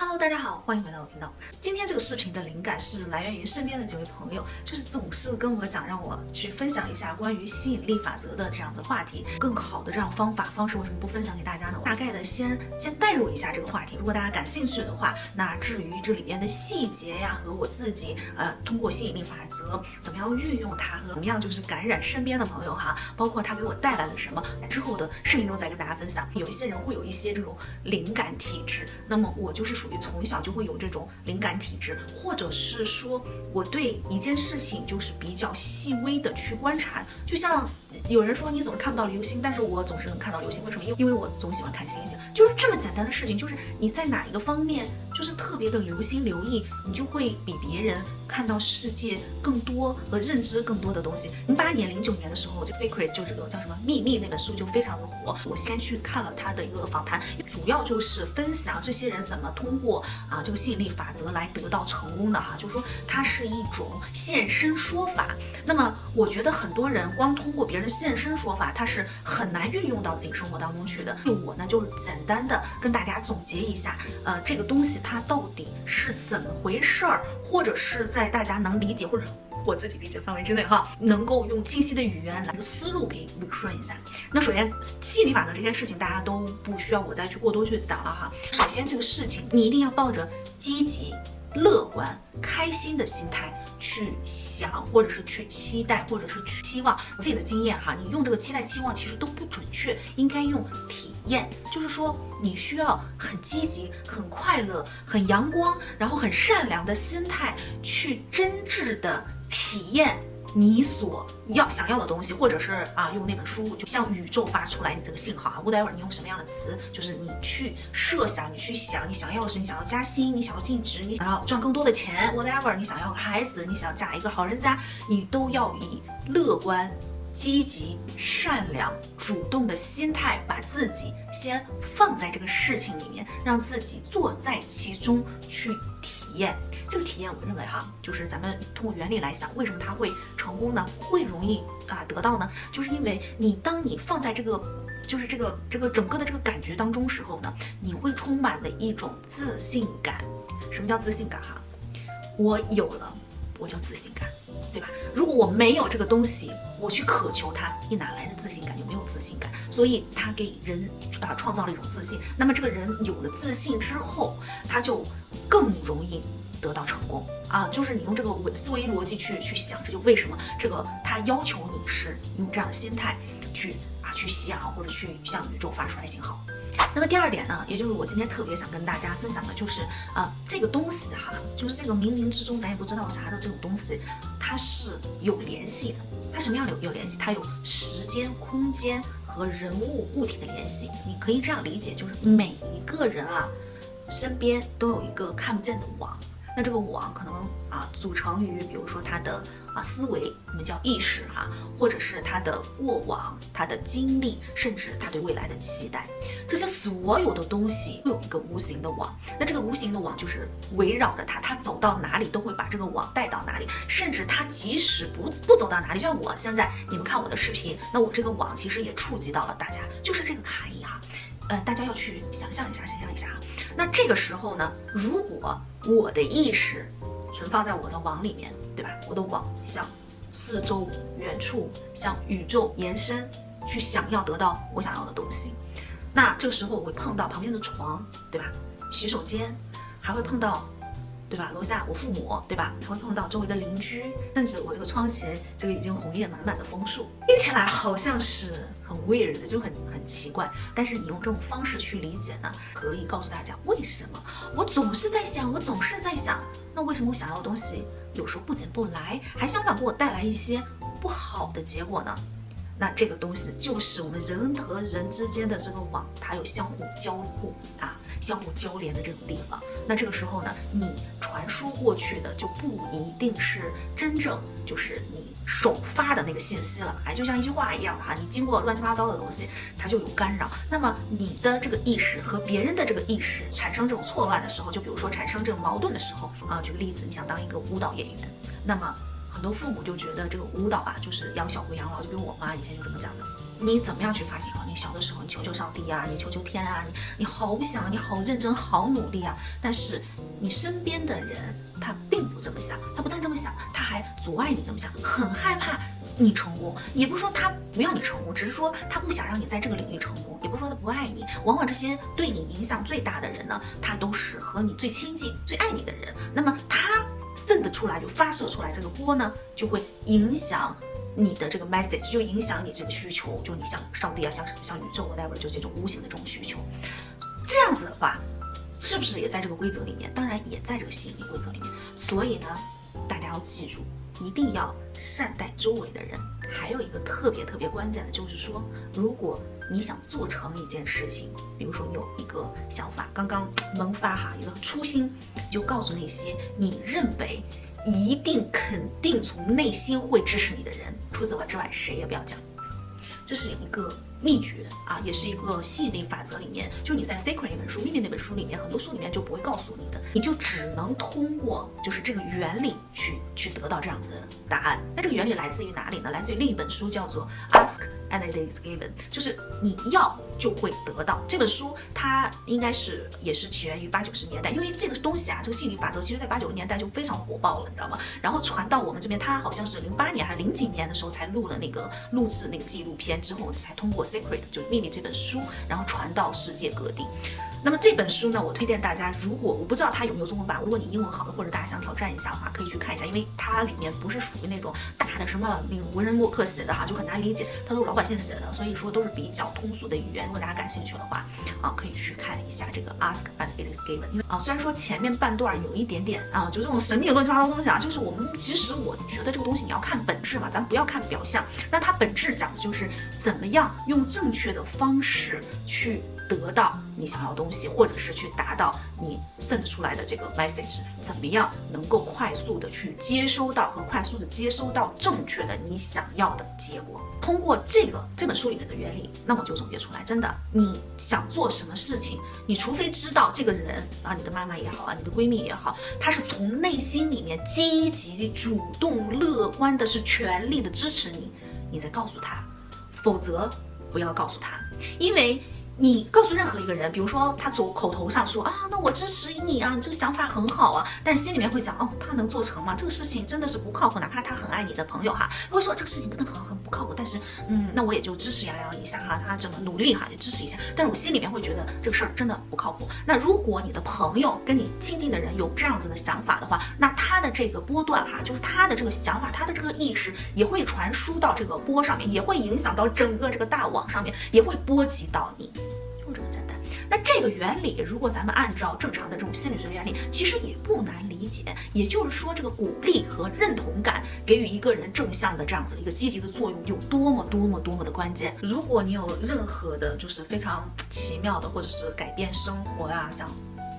Hello， 大家好，欢迎回到我频道。今天这个视频的灵感是来源于身边的几位朋友，就是总是跟我讲，让我去分享一下关于吸引力法则的这样子话题。更好的这样方式为什么不分享给大家呢？大概的先带入一下这个话题。如果大家感兴趣的话，那至于这里边的细节呀，和我自己通过吸引力法则怎么样运用它，和怎么样就是感染身边的朋友哈，包括它给我带来了什么，之后的视频中再跟大家分享。有一些人会有一些这种灵感体质，那么我就是属于从小就会有这种灵感体质，或者是说我对一件事情就是比较细微的去观察，就像有人说你总是看不到流星，但是我总是能看到流星，为什么？因为我总喜欢看星星，就是这么简单的事情，就是你在哪一个方面就是特别的留心留意，你就会比别人看到世界更多和认知更多的东西。08年、09年的时候，这个 Secret 就这个叫什么秘密那本书就非常的火，我先去看了他的一个访谈，主要就是分享这些人怎么通过这个吸引力法则来得到成功的哈，就是说它是一种现身说法。那么我觉得很多人光通过别人的现身说法，它是很难运用到自己生活当中去的。我呢就是简单的跟大家总结一下，这个东西它到底是怎么回事儿，或者是在大家能理解或者我自己理解范围之内哈，能够用清晰的语言来思路给捋顺一下。那首先吸引力法则这件事情大家都不需要我再去过多去讲了哈。首先这个事情你一定要抱着积极、乐观、开心的心态去想，或者是去期待，或者是去期望。自己的经验哈，你用这个期待期望其实都不准确，应该用体验，就是说你需要很积极、很快乐、很阳光，然后很善良的心态去真挚的体验你所想要的东西，或者是用那本书就向宇宙发出来你这个信号啊 ，whatever 你用什么样的词，就是你去设想，你去想你想要的是，你想要加薪，你想要晋职，你想要赚更多的钱 ，whatever 你想要个孩子，你想嫁一个好人家，你都要以乐观、积极、善良、主动的心态，把自己先放在这个事情里面，让自己坐在其中去体验。这个体验，我认为哈，就是咱们通过原理来想，为什么它会成功呢？会容易得到呢？就是因为当你放在这个就是这个整个的这个感觉当中时候呢，你会充满了一种自信感。什么叫自信感哈？我有了，我叫自信感，对吧？如果我没有这个东西，我去渴求它，你哪来的自信感？就没有自信感。所以它给人创造了一种自信。那么这个人有了自信之后，他就更容易得到成功就是你用这个思维逻辑去想，这就为什么这个他要求你是用这样的心态去想，或者去向宇宙发出来信号。那么第二点呢，也就是我今天特别想跟大家分享的，就是这个东西哈，就是这个冥冥之中咱也不知道啥的这种东西，它是有联系的。它什么样有联系？它有时间、空间和人物、物体的联系。你可以这样理解，就是每一个人身边都有一个看不见的网。那这个网可能组成于，比如说他的思维，我们叫意识或者是他的过往、他的经历，甚至他对未来的期待，这些所有的东西都有一个无形的网。那这个无形的网就是围绕着他走到哪里都会把这个网带到哪里，甚至他即使不走到哪里，像我现在你们看我的视频，那我这个网其实也触及到了大家，就是这个卡意大家要去想象一下那这个时候呢，如果我的意识存放在我的网里面，对吧？我的网向四周远处，向宇宙延伸，去想要得到我想要的东西。那这个时候我会碰到旁边的床，对吧？洗手间，还会碰到，对吧？楼下我父母，对吧？还会碰到周围的邻居，甚至我这个窗前这个已经红叶满满的枫树，听起来好像是很 weird 的，就很奇怪。但是你用这种方式去理解呢，可以告诉大家为什么我总是在想，那为什么我想要的东西有时候不减不来，还相反给我带来一些不好的结果呢？那这个东西就是我们人和人之间的这个网，它有相互交互相互交连的这种地方。那这个时候呢，你传输过去的就不一定是真正就是你首发的那个信息了，就像一句话一样你经过乱七八糟的东西，它就有干扰。那么你的这个意识和别人的这个意识产生这种错乱的时候，就比如说产生这种矛盾的时候举个例子，你想当一个舞蹈演员，那么很多父母就觉得这个舞蹈就是养小不养老，就比如我妈以前就这么讲的。你怎么样去发信号？你小的时候你求求上帝啊，你求求天啊，你好想，你好认真，好努力啊。但是你身边的人他并不这么想，他不但这么想，他还阻碍你这么想，很害怕你成功。也不是说他不要你成功，只是说他不想让你在这个领域成功，也不是说他不爱你。往往这些对你影响最大的人呢，他都是和你最亲近、最爱你的人。那么他send出来就发射出来这个波呢，就会影响你的这个 message， 就影响你这个需求，就你像上帝啊，像宇宙 whatever， 就这种无形的这种需求。这样子的话，是不是也在这个规则里面？当然也在这个吸引力规则里面。所以呢，大家要记住，一定要善待周围的人。还有一个特别关键的就是说，如果你想做成一件事情，比如说你有一个想法，刚刚萌发哈，一个初心，就告诉那些你认为一定肯定从内心会支持你的人，除此之外谁也不要讲。这是一个秘诀啊，也是一个吸引力法则里面，就你在 Secret 那本书、秘密那本书里面，很多书里面就不会告诉你的，你就只能通过就是这个原理去得到这样子的答案。那这个原理来自于哪里呢？来自于另一本书，叫做 Ask and it is given， 就是你要就会得到。这本书它应该也是起源于80、90年代，因为这个东西啊，这个吸引力法则其实在80、90年代就非常火爆了，你知道吗？然后传到我们这边，它好像是08年还是0几年的时候才录制那个纪录片之后，才通过 Secret 就秘密这本书，然后传到世界各地。那么这本书呢，我推荐大家，如果我不知道它有没有中文版，如果你英文好的或者大家想挑战一下的话，可以去看一下，因为它里面不是属于那种大的什么那个文人墨客写的哈，就很难理解，它都是老百姓写的，所以说都是比较通俗的语言。如果大家感兴趣的话，可以去看一下这个 Ask and it is given。因为虽然说前面半段有一点点就这种神秘乱七八糟的东西啊，就是其实我觉得这个东西你要看本质嘛，咱不要看表象。那它本质讲的就是怎么样用正确的方式去得到你想要的东西，或者是去达到你send出来的这个 message， 怎么样能够快速的去接收到和快速的接收到正确的你想要的结果。通过这本书里面的原理，那么就总结出来，真的你想做什么事情，你除非知道这个人啊，你的妈妈也好啊，你的闺蜜也好，她是从内心里面积极、主动、乐观的，是全力的支持你，你再告诉她，否则不要告诉她，因为你告诉任何一个人，比如说他口头上说那我支持你啊，你这个想法很好啊，但是心里面会讲他能做成吗？这个事情真的是不靠谱，哪怕他很爱你的朋友哈，他会说这个事情真的很不靠谱，但是那我也就支持洋洋一下哈，他这么努力哈，也支持一下，但是我心里面会觉得这个事儿真的不靠谱。那如果你的朋友跟你亲近的人有这样子的想法的话，那他的这个波段哈，就是他的这个想法，他的这个意识也会传输到这个波上面，也会影响到整个这个大网上面，也会波及到你。就这么简单。那这个原理，如果咱们按照正常的这种心理学原理，其实也不难理解。也就是说，这个鼓励和认同感给予一个人正向的这样子的一个积极的作用，有多么的关键。如果你有任何的就是非常奇妙的，或者是改变生活呀，想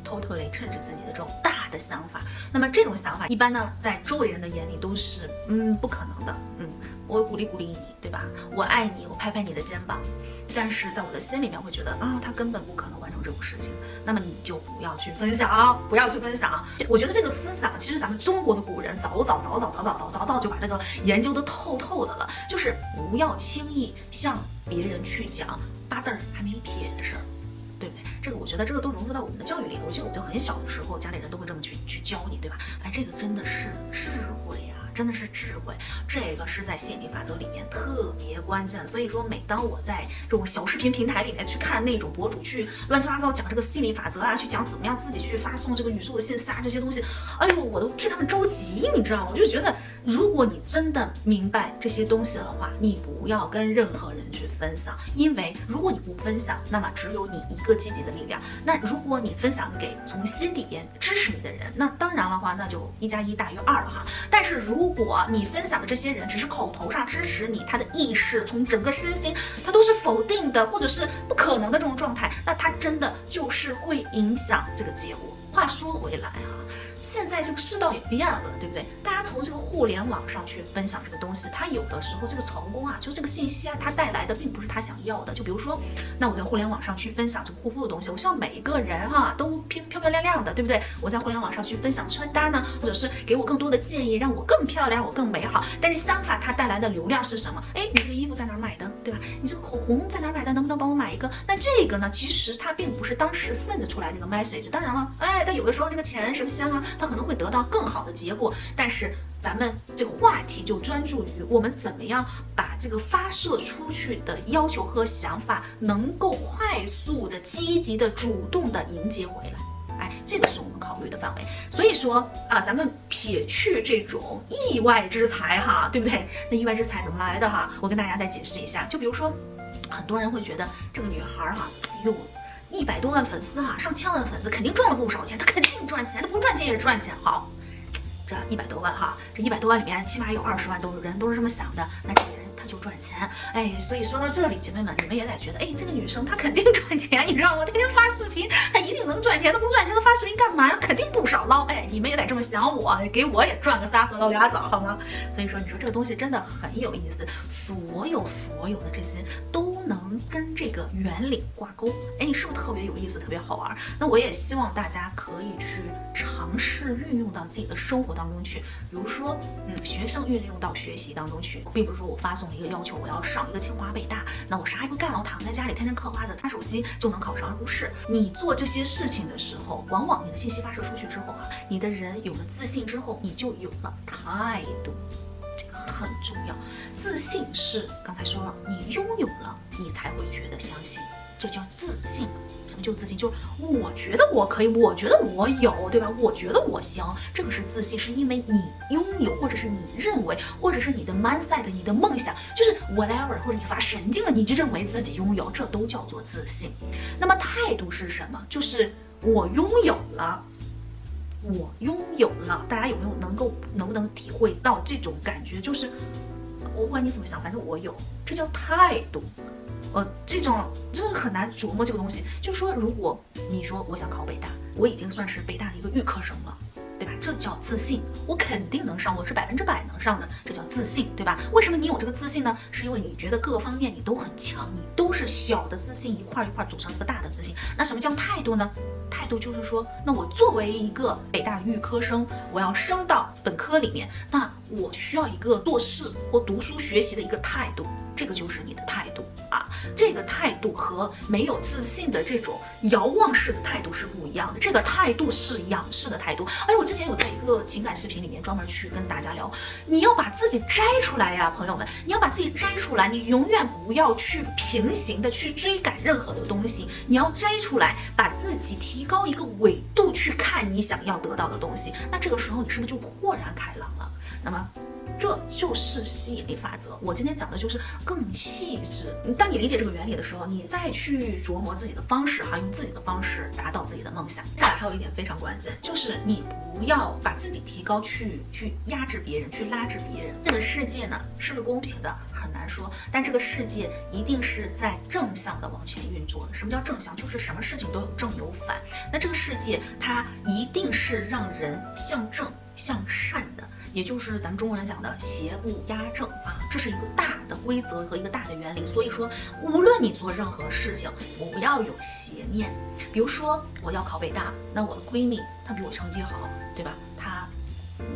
totally change自己的这种大的想法，那么这种想法一般呢，在周围人的眼里都是不可能的。我鼓励你，对吧？我爱你，我拍你的肩膀，但是在我的心里面会觉得他根本不可能完成这种事情，那么你就不要去分享，不要去分享。我觉得这个思想其实咱们中国的古人早就把这个研究的透的了，就是不要轻易向别人去讲8字还没撇的事儿，对不对？这个我觉得这个都融入到我们的教育里。我记得我就很小的时候，家里人都会这么去教你，对吧？这个真的是智慧呀。真的是智慧，这个是在吸引力法则里面特别关键的。所以说，每当我在这种小视频平台里面去看那种博主去乱七八糟讲这个吸引力法则啊，去讲怎么样自己去发送这个宇宙的信息啊，这些东西，我都替他们着急，你知道吗？我就觉得，如果你真的明白这些东西的话，你不要跟任何人去分享，因为如果你不分享，那么只有你一个积极的力量。那如果你分享给从心里边支持你的人，那当然的话，那就1+1大于2了哈。但是如果你分享的这些人只是口头上支持你，他的意识从整个身心他都是否定的，或者是不可能的这种状态，那他真的就是会影响这个结果。话说回来现在这个世道也变了，对不对？大家从这个互联网上去分享这个东西，它有的时候这个成功就这个信息它带来的并不是他想要的。就比如说，那我在互联网上去分享这个护肤的东西，我希望每一个人都漂亮的，对不对？我在互联网上去分享穿搭呢，或者是给我更多的建议，让我更漂漂亮，我更美好。但是相反，它带来的流量是什么？哎，你这个衣服在哪儿买的，对吧？你这个口红在哪儿买的？能不能帮我买一个？那这个呢，其实它并不是当时 send 出来这个 message。当然了，哎，但有的时候这个钱是不是香啊？它可能会得到更好的结果。但是咱们这个话题就专注于我们怎么样把这个发射出去的要求和想法，能够快速的、积极的、主动的迎接回来。哎，这个是我们考虑的范围。所以说啊，咱们撇去这种意外之财哈，对不对？那意外之财怎么来的哈？我跟大家再解释一下。就比如说，很多人会觉得这个女孩哈，哟，100多万粉丝哈，上千万粉丝，肯定赚了不少钱，她肯定赚钱，她不赚钱也是赚钱。好，这100多万哈，这100多万里面起码有20万人都是这么想的，那这个人他就赚钱。哎，所以说到这里，姐妹们，你们也得觉得，哎，这个女生她肯定赚钱，你知道吗？天天发视频，她一定能赚钱，她不赚钱她发视频干嘛呀？肯定不少捞。哎，你们也得这么想我，给我也赚个3河捞俩枣，好吗？所以说，你说这个东西真的很有意思，所有的这些都能跟这个原理挂钩。哎，你是不是特别有意思，特别好玩？那我也希望大家可以去尝试运用到自己的生活当中去，比如说，学生运用到学习当中去，并不是说我发送了一个要求，我要上一个清华北大，那我啥也不干了，我躺在家里天天嗑瓜子刷手机就能考上，而不是你做这些事情的时候，往往你的信息发射出去之后啊，你的人有了自信之后，你就有了态度。很重要，自信是刚才说了，你拥有了，你才会觉得相信，这叫自信。什么叫自信？就是我觉得我可以，我觉得我有，对吧？我觉得我行，这个是自信，是因为你拥有，或者是你认为，或者是你的 mindset， 你的梦想，就是 whatever， 或者你发神经了，你就认为自己拥有，这都叫做自信。那么态度是什么？就是我拥有了。我拥有了，大家有没有能不能体会到这种感觉？就是我不管你怎么想，反正我有，这叫态度。这种真的很难琢磨这个东西。就是说，如果你说我想考北大，我已经算是北大的一个预科生了，对吧？这叫自信，我肯定能上，我是100%能上的，这叫自信，对吧？为什么你有这个自信呢？是因为你觉得各个方面你都很强，你都是小的自信一块一块组成一个大的自信。那什么叫态度呢？态度就是说，那我作为一个北大预科生，我要升到本科里面，那我需要一个做事或读书学习的一个态度，这个就是你的态度啊。这个态度和没有自信的这种遥望式的态度是不一样的，这个态度是仰视的态度。哎，我之前有在一个情感视频里面专门去跟大家聊，你要把自己摘出来呀，朋友们，你要把自己摘出来，你永远不要去平行的去追赶任何的东西，你要摘出来，把自己提高一个纬度去看你想要得到的东西，那这个时候你是不是就豁然开朗了？那么这就是吸引力法则。我今天讲的就是更细致。当你理解这个原理的时候，你再去琢磨自己的方式哈，用自己的方式达到自己的梦想。再来还有一点非常关键，就是你不要把自己提高去压制别人，去拉制别人。这个世界呢是不是公平的很难说，但这个世界一定是在正向的往前运作的。什么叫正向？就是什么事情都有正有反。那这个世界它一定是让人向正向善的，也就是咱们中国人讲的邪不压正啊，这是一个大的规则和一个大的原理。所以说，无论你做任何事情，不要有邪念。比如说我要考北大，那我的闺蜜她比我成绩好，对吧？她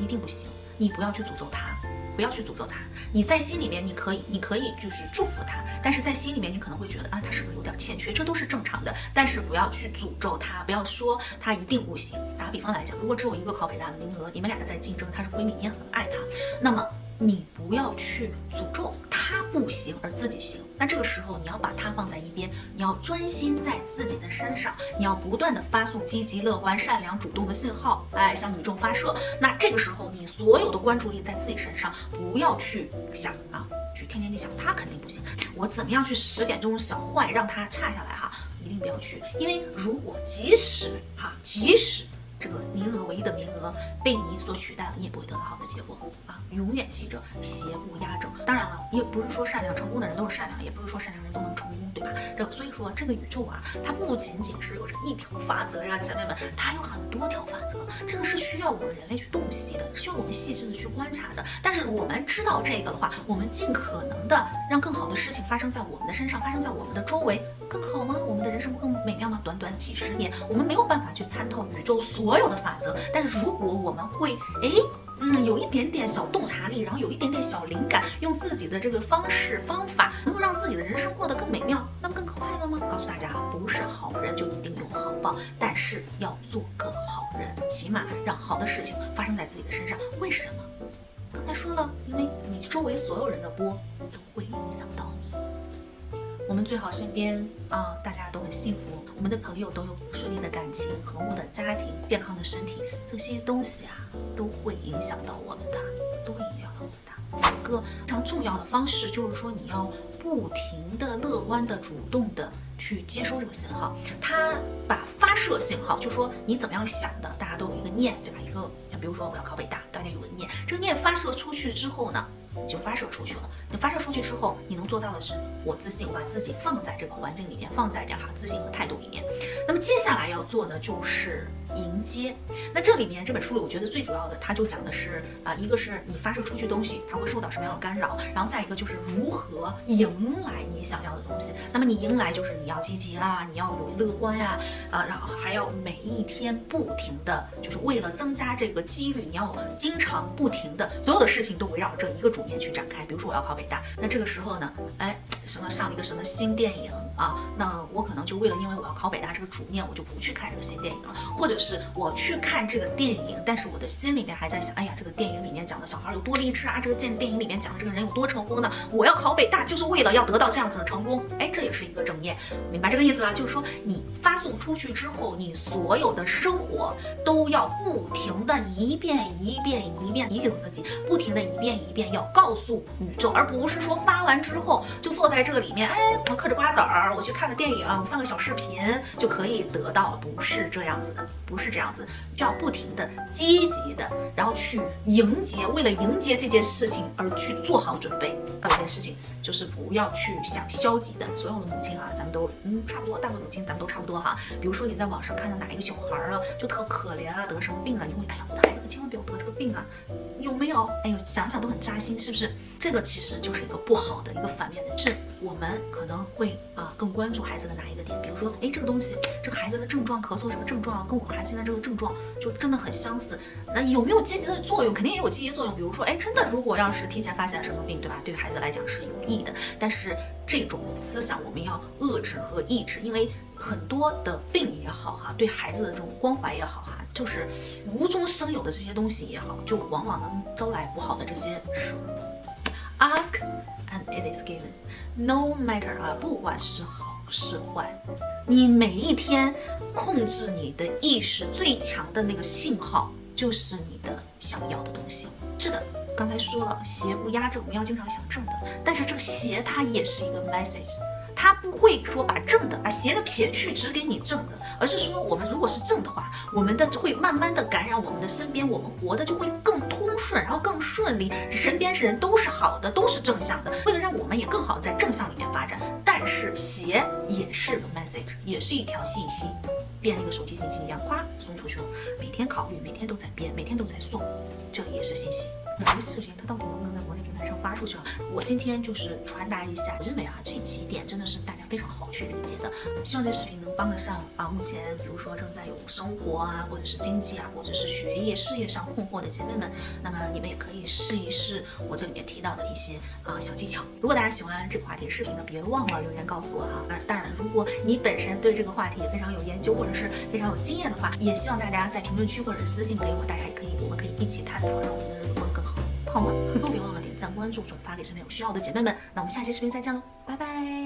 一定不行，你不要去诅咒她，不要去诅咒她。你在心里面你可以就是祝福她，但是在心里面你可能会觉得啊，她是不是有点欠缺，这都是正常的。但是不要去诅咒她，不要说她一定不行。打比方来讲，如果只有一个考北大的名额，你们两个在竞争，她是闺蜜，你也很爱她，那么你不要去诅咒她不行而自己行。那这个时候你要把她放在一边，你要专心在自己的身上，你要不断的发送积极、乐观、善良、主动的信号，哎，向宇宙发射。那这个时候你所有的关注力在自己身上，不要去想啊，去天天地想她肯定不行，我怎么样去使点这种小坏让她差下来哈，一定不要去。因为如果即使这个名额唯一的名额被你所取代了，你也不会得到好的结果啊！永远记着邪不压正。当然了，也不是说善良成功的人都是善良，也不是说善良人都能成功，对吧？所以说这个宇宙啊，它不仅仅是有着一条法则呀，姐妹们，它有很多条法则。这个是需要我们人类去洞悉的，需要我们细致的去观察的。但是我们知道这个的话，我们尽可能的让更好的事情发生在我们的身上，发生在我们的周围，更好吗？我们的人生更美妙吗？短短几十年，我们没有办法去参透宇宙所有的法则，但是如果我们会有一点点小洞察力，然后有一点点小灵感，用自己的这个方式方法，能够让自己的人生过得更美妙，那么更快乐吗？告诉大家，不是好人就一定有好报，但是要做个好人，起码让好的事情发生在自己的身上。为什么？刚才说了，因为你周围所有人的波都会影响到你。我们最好身边大家都很幸福，我们的朋友都有顺利的感情、和睦的家庭、健康的身体，这些东西都会影响到我们的，都会影响到我们的。一个非常重要的方式就是说，你要不停的、乐观的、主动的去接收这个信号。它把发射信号，就说你怎么样想的，大家都有一个念，对吧？一个，比如说我要考北大，大家有个念，这个念发射出去之后呢，就发射出去了。你发射出去之后，你能做到的是，我自信，我把自己放在这个环境里面，放在这样自信和态度里面。那么接下来要做的就是迎接。那这里面这本书里，我觉得最主要的，它就讲的是一个是你发射出去东西，它会受到什么样的干扰，然后再一个就是如何迎来你想要的东西。那么你迎来就是你要积极啦，你要有乐观呀，然后还要每一天不停的，就是为了增加这个几率，你要经常不停的，所有的事情都围绕着一个主念去展开。比如说我要考北大，那这个时候呢，什么上一个什么新电影那我可能就为了因为我要考北大这个主念，我就不去看这个新电影了，或者是我去看这个电影，但是我的心里面还在想，哎呀，这个电影里面讲的小孩有多励志啊，这个电影里面讲的这个人有多成功呢？我要考北大就是为了要得到这样子的成功，这也是一个正念，明白这个意思吧？就是说你发送出去之后，你所有的生活都要不停的一遍一遍提醒自己，不停的一遍一遍要告诉宇宙，而不是说发完之后就坐在这个里面，我嗑着瓜子儿，我去看个电影，我放个小视频就可以得到，不是这样子的，不是这样子，就要不停的积极的，然后去迎接，为了迎接这件事情而去做好准备。还有一件事情就是不要去想消极的，所有的母亲咱们都差不多，大部分母亲咱们都差不多比如说你在网上看到哪一个小孩就特可怜得什么病你会我的孩子千万不要得这个病有没有？想想都很扎心，是不是？这个其实就是一个不好的一个反面的，是我们可能会更关注孩子的哪一个点，比如说这个东西，这个孩子的症状，咳嗽这个症状跟我孩子现在这个症状就真的很相似，那有没有积极的作用？肯定也有积极作用，比如说真的如果要是提前发现什么病，对吧？对孩子来讲是有益的，但是这种思想我们要遏制和抑制，因为很多的病也好对孩子的这种关怀也好就是无中生有的这些东西也好，就往往能招来不好的这些事。Ask and it is given, no matter 不管是好是坏，你每一天控制你的意识最强的那个信号，就是你的想要的东西。是的，刚才说了，邪不压正，我们要经常想正的，但是这个邪它也是一个 message。他不会说把正的、把邪的撇去，只给你正的，而是说我们如果是正的话，我们的会慢慢的感染我们的身边，我们活的就会更通顺，然后更顺利，身边人都是好的，都是正向的，为了让我们也更好在正向里面发展。但是邪也是个 message， 也是一条信息，变了一个手机信息一样，哗送出去了，每天考虑，每天都在编，每天都在送，这也是信息。那这个视频它到底能不能在国内平台上发出去我今天就是传达一下，认为这几点真的是大家非常好去理解的。希望这个视频能帮得上目前比如说正在有生活或者是经济或者是学业事业上困惑的姐妹们，那么你们也可以试一试我这里面提到的一些小技巧。如果大家喜欢这个话题的视频呢，别忘了留言告诉我当然如果你本身对这个话题也非常有研究或者是非常有经验的话，也希望大家在评论区或者私信给我，大家我们可以一起探讨，让我们的日子过得更好。好吗？别忘了点赞、关注、转发给身边有需要的姐妹们。那我们下期视频再见喽，拜拜。